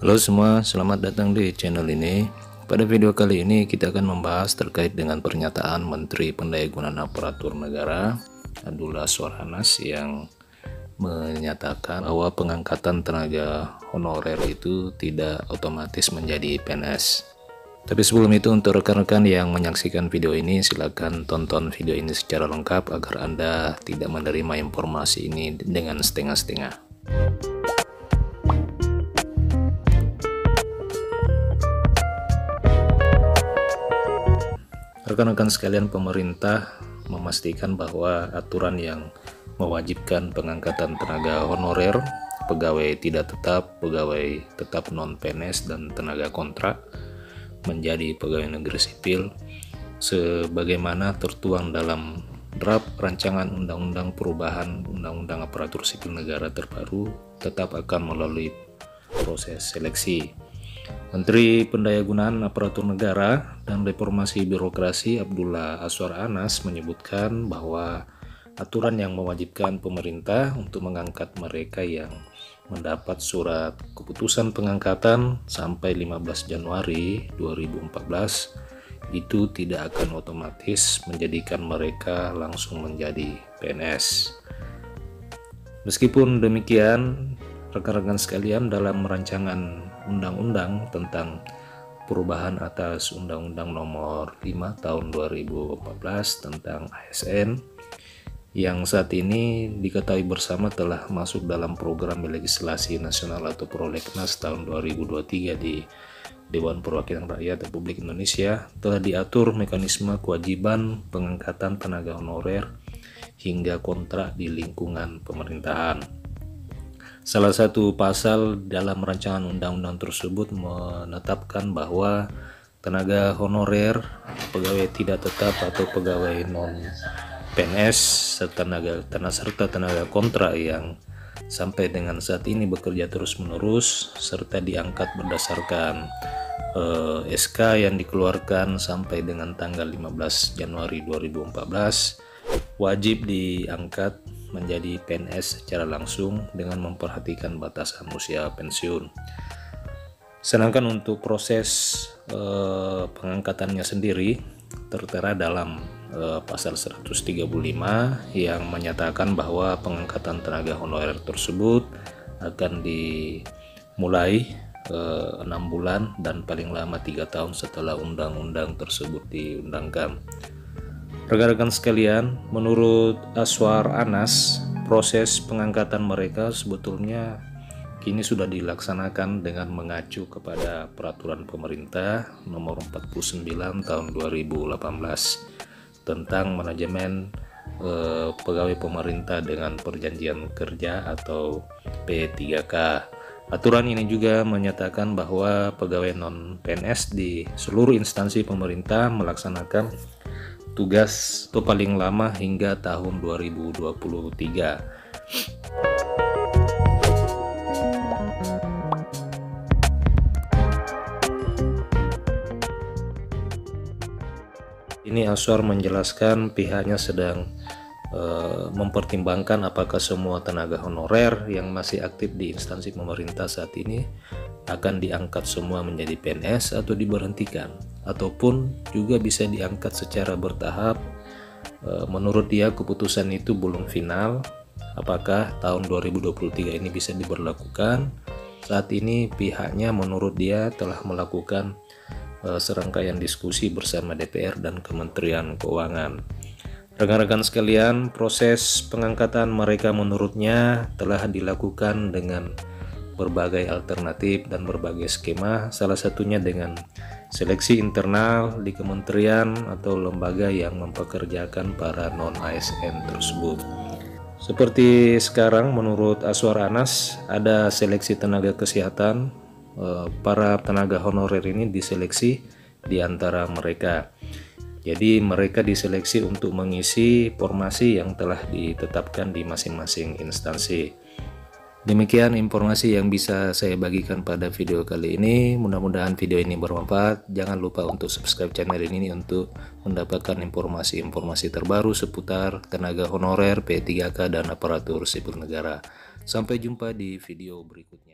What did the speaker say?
Halo semua, selamat datang di channel ini. Pada video kali ini kita akan membahas terkait dengan pernyataan Menteri Pendayagunaan Aparatur Negara Abdullah Azwar Anas yang menyatakan bahwa pengangkatan tenaga honorer itu tidak otomatis menjadi PNS. Tapi sebelum itu, untuk rekan-rekan yang menyaksikan video ini, silakan tonton video ini secara lengkap agar Anda tidak menerima informasi ini dengan setengah-setengah. Rekan-rekan sekalian, pemerintah memastikan bahwa aturan yang mewajibkan pengangkatan tenaga honorer, pegawai tidak tetap, pegawai tetap non-PNS, dan tenaga kontrak menjadi pegawai negeri sipil sebagaimana tertuang dalam draft rancangan undang-undang perubahan undang-undang aparatur sipil negara terbaru tetap akan melalui proses seleksi. Menteri Pendayagunaan Aparatur Negara dan Reformasi Birokrasi Abdullah Azwar Anas menyebutkan bahwa aturan yang mewajibkan pemerintah untuk mengangkat mereka yang mendapat surat keputusan pengangkatan sampai 15 Januari 2014 itu tidak akan otomatis menjadikan mereka langsung menjadi PNS. Meskipun demikian, rekan-rekan sekalian, dalam rancangan undang-undang tentang perubahan atas Undang-Undang Nomor 5 Tahun 2014 tentang ASN yang saat ini diketahui bersama telah masuk dalam program legislasi nasional atau Prolegnas tahun 2023 di Dewan Perwakilan Rakyat Republik Indonesia, telah diatur mekanisme kewajiban pengangkatan tenaga honorer hingga kontrak di lingkungan pemerintahan. Salah satu pasal dalam rancangan undang-undang tersebut menetapkan bahwa tenaga honorer, pegawai tidak tetap atau pegawai non-PNS, serta tenaga kontrak yang sampai dengan saat ini bekerja terus-menerus serta diangkat berdasarkan SK yang dikeluarkan sampai dengan tanggal 15 Januari 2014 wajib diangkat menjadi PNS secara langsung dengan memperhatikan batasan usia pensiun. Sedangkan untuk proses pengangkatannya sendiri tertera dalam pasal 135 yang menyatakan bahwa pengangkatan tenaga honorer tersebut akan dimulai 6 bulan dan paling lama 3 tahun setelah undang-undang tersebut diundangkan. Rekan-rekan sekalian, menurut Azwar Anas, proses pengangkatan mereka sebetulnya kini sudah dilaksanakan dengan mengacu kepada peraturan pemerintah nomor 49 tahun 2018 tentang manajemen pegawai pemerintah dengan perjanjian kerja atau P3K. Aturan ini juga menyatakan bahwa pegawai non-PNS di seluruh instansi pemerintah melaksanakan tugas atau paling lama hingga tahun 2023. Ini Azwar menjelaskan pihaknya sedang mempertimbangkan apakah semua tenaga honorer yang masih aktif di instansi pemerintah saat ini akan diangkat semua menjadi PNS atau diberhentikan, ataupun juga bisa diangkat secara bertahap. Menurut dia keputusan itu belum final apakah tahun 2023 ini bisa diberlakukan. Saat ini pihaknya menurut dia telah melakukan serangkaian diskusi bersama DPR dan Kementerian Keuangan. Rekan-rekan sekalian, proses pengangkatan mereka menurutnya telah dilakukan dengan berbagai alternatif dan berbagai skema, salah satunya dengan seleksi internal di kementerian atau lembaga yang mempekerjakan para non-ASN tersebut. Seperti sekarang, menurut Azwar Anas, ada seleksi tenaga kesehatan. Para tenaga honorer ini diseleksi di antara mereka. Jadi mereka diseleksi untuk mengisi formasi yang telah ditetapkan di masing-masing instansi. Demikian informasi yang bisa saya bagikan pada video kali ini. Mudah-mudahan video ini bermanfaat. Jangan lupa untuk subscribe channel ini untuk mendapatkan informasi-informasi terbaru seputar tenaga honorer, P3K, dan aparatur sipil negara. Sampai jumpa di video berikutnya.